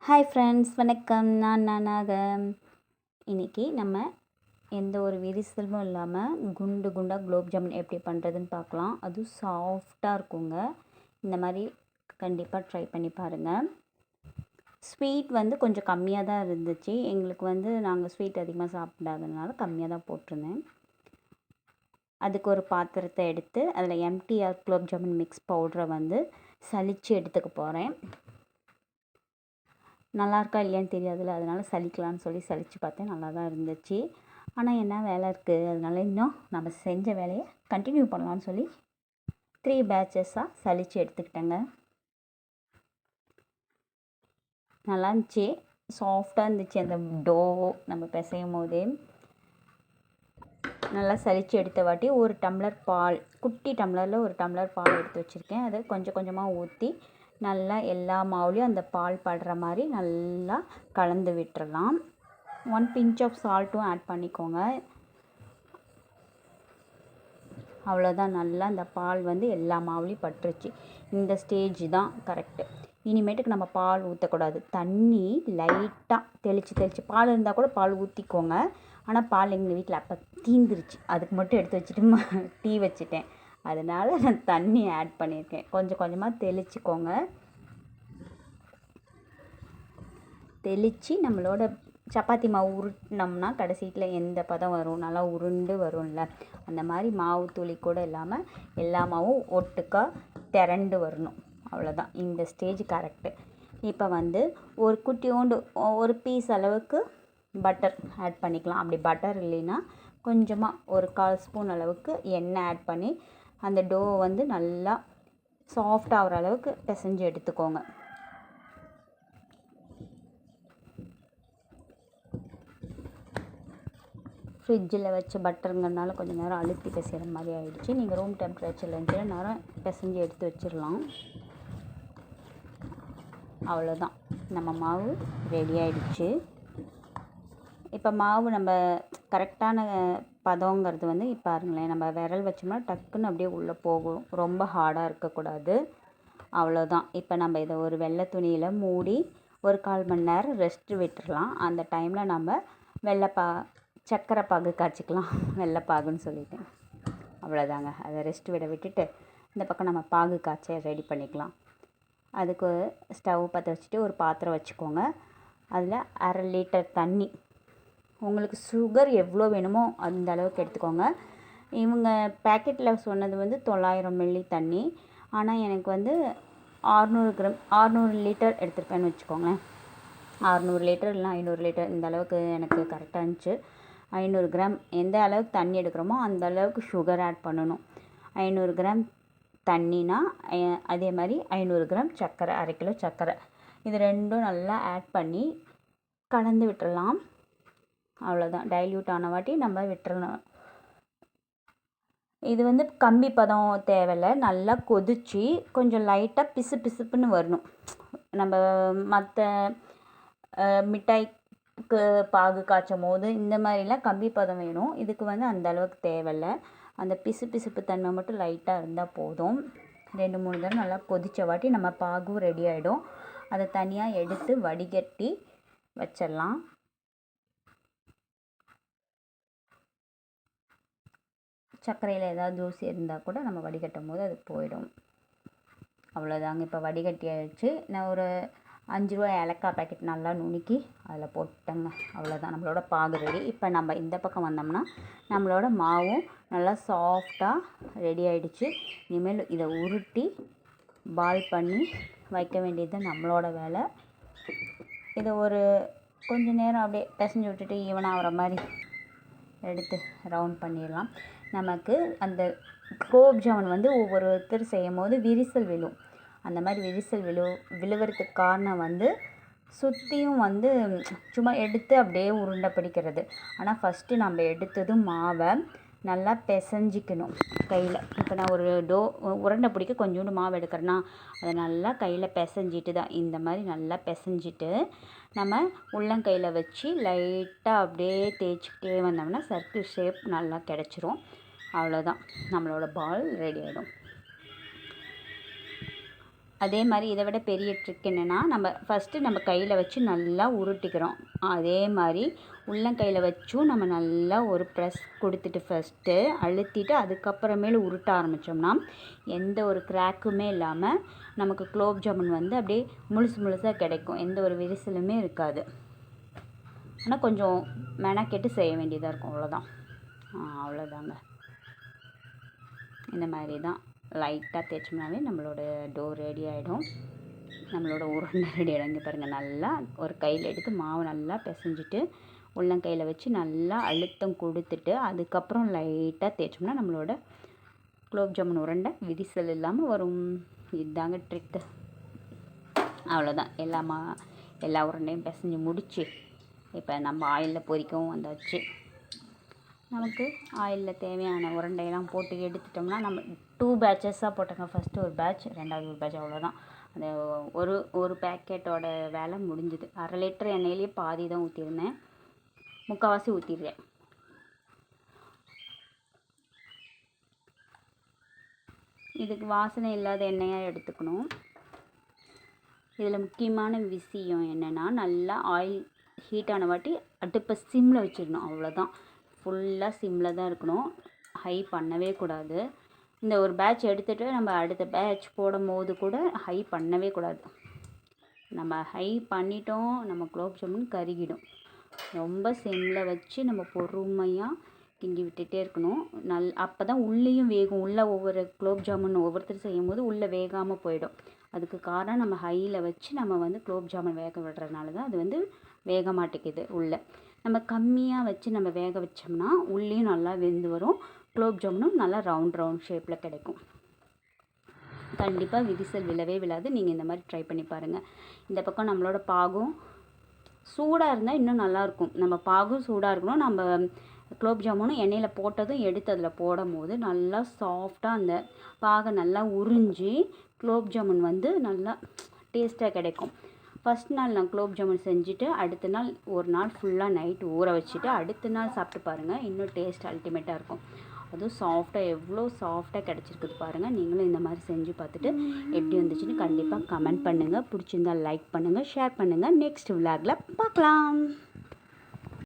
Hi friends, வணக்கம். நானாக இன்றைக்கி நம்ம எந்த ஒரு விரிசலும் இல்லாமல் குண்டு குண்டாக குலோப் ஜாமுன் எப்படி பண்ணுறதுன்னு பார்க்கலாம். அதுவும் சாஃப்டாக இருக்குங்க. இந்த மாதிரி கண்டிப்பாக ட்ரை பண்ணி பாருங்கள். ஸ்வீட் கொஞ்சம் கம்மியாக தான் இருந்துச்சு. எங்களுக்கு நாங்கள் ஸ்வீட் அதிகமாக சாப்பிடாததுனால கம்மியாக தான் போட்டிருந்தேன். அதுக்கு ஒரு பாத்திரத்தை எடுத்து அதில் எம்டிஆர் குலோப் ஜாமுன் மிக்ஸ் பவுடரை சலித்து எடுத்துக்க போகிறேன். நல்லா இருக்கா இல்லையான்னு தெரியாதுல்ல, அதனால் சலிக்கலான்னு சொல்லி சலித்து பார்த்தேன். நல்லா தான் இருந்துச்சு. ஆனால் என்ன வேலை இருக்குது, அதனால இன்னும் நம்ம செஞ்ச வேலையை கண்டினியூ பண்ணலான்னு சொல்லி 3 பேட்சஸாக சலித்து எடுத்துக்கிட்டேங்க. நல்லா இருந்துச்சு, சாஃப்டாக இருந்துச்சு. அந்த டோ நம்ம பிசையும் போதே நல்லா சலித்து எடுத்த வாட்டி ஒரு டம்ளர் பால், குட்டி டம்ளரில் ஒரு டம்ளர் பால் எடுத்து வச்சுருக்கேன். அதை கொஞ்சம் கொஞ்சமாக ஊற்றி நல்லா எல்லா மாவுலேயும் அந்த பால் படுற மாதிரி நல்லா கலந்து விட்டுறலாம். 1 பிஞ்ச் ஆஃப் சால்ட்டும் ஆட் பண்ணிக்கோங்க. அவ்வளோதான், நல்லா அந்த பால் எல்லா மாவுலேயும் பட்டுருச்சு. இந்த ஸ்டேஜ் தான் கரெக்டு. இனிமேட்டுக்கு நம்ம பால் ஊற்றக்கூடாது. தண்ணி லைட்டாக தெளித்து பால் இருந்தால் கூட பால் ஊற்றிக்கோங்க. ஆனால் பால் எங்கள் வீட்டில் அப்போ தீந்துருச்சு. அதுக்கு மட்டும் எடுத்து வச்சுட்டு டீ வச்சுட்டேன். அதனால் நான் தண்ணி ஆட் பண்ணியிருக்கேன். கொஞ்சம் கொஞ்சமாக தெளிச்சிக்கோங்க. தெளித்து நம்மளோட சப்பாத்தி மாவு உருட்டினோம்னா கடைசியில் எந்த பதம் வரும், நல்லா உருண்டு வரும்ல, அந்த மாதிரி மாவு துளி கூட இல்லாமல் எல்லா மாவும் ஒட்டுக்கா திரண்டு வரணும். அவ்வளோதான், இந்த ஸ்டேஜ் கரெக்டு. இப்போ ஒரு குட்டியோண்டு ஒரு பீஸ் அளவுக்கு பட்டர் ஆட் பண்ணிக்கலாம். அப்படி பட்டர் இல்லைன்னா கொஞ்சமாக ஒரு 1/4 ஸ்பூன் அளவுக்கு எண்ணெய் ஆட் பண்ணி அந்த டோ நல்லா சாஃப்ட் ஆகிற அளவுக்கு பிசைஞ்சு எடுத்துக்கோங்க. ஃப்ரிட்ஜில் வச்ச பட்டருங்கிறதுனால கொஞ்சம் நேரம் அழுத்தி பிசைகிற மாதிரி ஆகிடுச்சு. நீங்கள் ரூம் டெம்பரேச்சரில் இருந்துச்சு நேரம் பிசைஞ்சு எடுத்து வச்சிடலாம். அவ்வளோதான், நம்ம மாவு ரெடி ஆகிடுச்சு. இப்போ மாவு நம்ம கரெக்டான பதங்கிறது இப்போ பாருங்களேன், நம்ம விரல் வச்சோம்னா டக்குன்னு அப்படியே உள்ளே போகும். ரொம்ப ஹார்டாக இருக்கக்கூடாது. அவ்வளோதான். இப்போ நம்ம இதை ஒரு வெள்ளை துணியில் மூடி ஒரு 1/4 மணி நேரம் ரெஸ்ட்டு விட்டுடலாம். அந்த டைமில் நம்ம சர்க்கரை பாகு காய்ச்சிக்கலாம். வெள்ளைப்பாகுன்னு சொல்லிட்டேன். அவ்வளோதாங்க, அதை ரெஸ்ட் விட விட்டுட்டு இந்த பக்கம் நம்ம பாகு காய்ச்ச ரெடி பண்ணிக்கலாம். அதுக்கு ஸ்டவ் பற்ற வச்சுட்டு ஒரு பாத்திரம் வச்சுக்கோங்க. அதில் 1/2 லிட்டர் தண்ணி, உங்களுக்கு சுகர் எவ்வளோ வேணுமோ அந்த அளவுக்கு எடுத்துக்கோங்க. இவங்க பேக்கெட்டில் சொன்னது 900 மில்லி தண்ணி. ஆனால் எனக்கு 600 லிட்டர் எடுத்துருப்பேன்னு வச்சுக்கோங்களேன். 600 லிட்டர் இல்லைனா 500 லிட்டர், இந்த அளவுக்கு எனக்கு கரெக்டாக இருந்துச்சு. 500 கிராம் எந்த அளவுக்கு தண்ணி எடுக்கிறோமோ அந்த அளவுக்கு சுகர் ஆட் பண்ணணும். 500 கிராம் தண்ணினா அதே மாதிரி 500 கிராம் சர்க்கரை, 1/2 கிலோ சர்க்கரை, இது ரெண்டும் நல்லா ஆட் பண்ணி கலந்து விட்டுறலாம். அவ்வளோதான், டைல்யூட் ஆன வாட்டி நம்ம விட்டுறணும். இது கம்பி பதம் தேவையில்லை. நல்லா கொதித்து கொஞ்சம் லைட்டாக பிசு பிசுப்புன்னு வரணும். நம்ம மற்ற மிட்டாய்க்கு பாகு காய்ச்சும் போது இந்த மாதிரிலாம் கம்பி பதம் வேணும். இதுக்கு அந்த அளவுக்கு தேவையில்லை. அந்த பிசு பிசுப்பு தன்மை மட்டும் லைட்டாக இருந்தால் போதும். 2-3 தடவை நல்லா கொதித்த வாட்டி நம்ம பாகும் ரெடி ஆகிடும். அதை தனியாக எடுத்து வடிகட்டி வச்சிடலாம். சர்க்கரையில் ஏதாவது தூசி இருந்தால் கூட நம்ம வடிகட்டும் போது அது போயிடும். அவ்வளோதாங்க, இப்போ வடிகட்டி ஆகிடுச்சு. நான் ஒரு 5 ரூபா ஏலக்காய் பேக்கெட் நல்லா நுணுக்கி அதில் போட்டேங்க. அவ்வளோதான், நம்மளோட பாகு ரெடி. இப்போ நம்ம இந்த பக்கம் வந்தோம்னா நம்மளோட மாவும் நல்லா சாஃப்டாக ரெடி ஆகிடுச்சு. இனிமேல் இதை உருட்டி பால் பண்ணி வைக்க வேண்டியது நம்மளோட வேலை. இதை ஒரு கொஞ்சம் நேரம் அப்படியே பிசைஞ்சு விட்டுட்டு ஈவனாக ஆகிற மாதிரி எடுத்து ரவுண்ட் பண்ணிடலாம். நமக்கு அந்த குலோப் ஜாமுன் ஒவ்வொருத்தர் செய்யும் போது விரிசல் விழும். அந்த மாதிரி விரிசல் விழுவுறதுக்கு காரணம் சுற்றியும் சும்மா எடுத்து அப்படியே உருண்டை பிடிக்கிறது. ஆனால் ஃபஸ்ட்டு நம்ம எடுத்ததும் மாவை நல்லா பிசைஞ்சிக்கணும் கையில். இப்போ நான் ஒரு உருண்டை பிடிக்க கொஞ்சோண்டு மாவு எடுக்கிறேன்னா அதை நல்லா கையில் பிசைஞ்சிட்டு தான், இந்த மாதிரி நல்லா பிசைஞ்சிட்டு நம்ம உள்ளங்கையில் வச்சு லைட்டாக அப்படியே தேய்ச்சிக்கிட்டே வந்தோம்னா சர்க்கிள் ஷேப் நல்லா கிடச்சிரும். அவ்வளோதான், நம்மளோட பால் ரெடி ஆகிடும். அதே மாதிரி இதை விட பெரிய ட்ரிக் என்னென்னா, நம்ம ஃபஸ்ட்டு நம்ம கையில் வச்சு நல்லா உருட்டிக்கிறோம். அதே மாதிரி உள்ளங்கையில் வச்சும் நம்ம நல்லா ஒரு ப்ரெஸ் கொடுத்துட்டு ஃபஸ்ட்டு அழுத்திட்டு அதுக்கப்புறமேலு உருட்ட ஆரம்பித்தோம்னா எந்த ஒரு கிராக்குமே இல்லாமல் நமக்கு குலோப் ஜாமுன் வந்து அப்படியே முழுசாக கிடைக்கும். எந்த ஒரு விரிசலுமே இருக்காது. ஆனால் கொஞ்சம் மெனக்கெட்டு செய்ய வேண்டியதாக இருக்கும். அவ்வளோதான். அவ்வளோதாங்க. இந்த மாதிரி தான் லைட்டாக தேய்ச்சோம்னாவே நம்மளோட டோ ரெடி ஆகிடும். நம்மளோட உருண்டை ரெடி ஆகிடும். இங்கே பாருங்கள், நல்லா ஒரு கையில் எடுத்து மாவு நல்லா பிசைஞ்சிட்டு உள்ளங்கையில் வச்சு நல்லா அழுத்தம் கொடுத்துட்டு அதுக்கப்புறம் லைட்டாக தேய்ச்சோம்னா நம்மளோட குலோப் ஜாமுன் உருண்டை விரிசல் இல்லாமல் வரும். இதுதாங்க ட்ரிக்கு. அவ்வளோதான். எல்லா உருண்டையும் பிசைஞ்சு முடித்து இப்போ நம்ம ஆயிலில் பொரிக்கவும் வந்தாச்சு. நமக்கு ஆயிலில் தேவையான உருண்டையெல்லாம் போட்டு எடுத்துட்டோம்னா நம்ம 2 பேட்சஸாக போட்டோங்க. ஃபஸ்ட்டு ஒரு பேட்ச், ரெண்டாவது ஒரு பேட்ச். அவ்வளோதான். அந்த ஒரு பேக்கெட்டோட வேலை முடிஞ்சுது. 1/2 லிட்டர் எண்ணெயிலேயே பாதி தான் ஊற்றிருந்தேன், முக்கால்வாசி ஊற்றிடுறேன். இதுக்கு வாசனை இல்லாத எண்ணெயாக எடுத்துக்கணும். இதில் முக்கியமான விஷயம் என்னென்னா, நல்லா ஆயில் ஹீட் ஆன வாட்டி அடுப்பை சிம்மில் வச்சிடணும். அவ்வளோதான். ஃபுல்லாக சிம்மில் தான் இருக்கணும். ஹை பண்ணவே கூடாது. இந்த ஒரு பேட்ச் எடுத்துகிட்டு நம்ம அடுத்த பேட்ச் போடும் போது கூட ஹை பண்ணவே கூடாது. நம்ம ஹை பண்ணிட்டோம், நம்ம குலோப் ஜாமுன் கருகிடும். ரொம்ப சிம்மில் வச்சு நம்ம பொறுமையாக கிண்டி விட்டுட்டே இருக்கணும். அப்போ தான் உள்ளேயும் வேகும். உள்ளே ஒவ்வொரு குலோப் ஜாமுன் ஒவ்வொருத்தர் செய்யும் போது உள்ளே வேகாமல் போயிடும். அதுக்கு காரணம் நம்ம ஹையில் வச்சு நம்ம வந்து குலோப் ஜாமுன் வேக விடுறதுனால தான் அது வந்து வேக மாட்டேங்குது. உள்ளே நம்ம கம்மியாக வச்சு நம்ம வேக வச்சோம்னா உள்ளேயும் நல்லா வெந்து வரும். குலோப் ஜாமுனும் நல்லா ரவுண்ட் ஷேப்பில் கிடைக்கும். கண்டிப்பாக விரிசல் விழவே விழாது. நீங்கள் இந்த மாதிரி ட்ரை பண்ணி பாருங்கள். இந்த பக்கம் நம்மளோட பாகும் சூடாக இருந்தால் இன்னும் நல்லாயிருக்கும். நம்ம பாகும் சூடாக இருக்கணும். நம்ம குலோப் ஜாமுனும் எண்ணெயில் போட்டதும் எடுத்து அதில் போடும் போது நல்லா சாஃப்டாக அந்த பாகை நல்லா உறிஞ்சி குலோப் ஜாமுன் வந்து நல்லா டேஸ்ட்டாக கிடைக்கும். ஃபஸ்ட் நாள் நான் குலோப் ஜாமுன் செஞ்சுட்டு அடுத்த நாள் ஒரு நாள் ஃபுல்லாக நைட் ஊற வச்சுட்டு அடுத்த நாள் சாப்பிட்டு பாருங்கள். இன்னும் டேஸ்ட் அல்டிமேட்டாக இருக்கும். அதுவும் சாஃப்டாக எவ்வளோ சாஃப்டாக கிடச்சிருக்குது பாருங்கள். நீங்களும் இந்த மாதிரி செஞ்சு பார்த்துட்டு எப்படி வந்துச்சுன்னு கண்டிப்பாக கமெண்ட் பண்ணுங்கள். பிடிச்சிருந்தால் லைக் பண்ணுங்கள், ஷேர் பண்ணுங்கள். நெக்ஸ்ட் விலாகில் பார்க்கலாம்.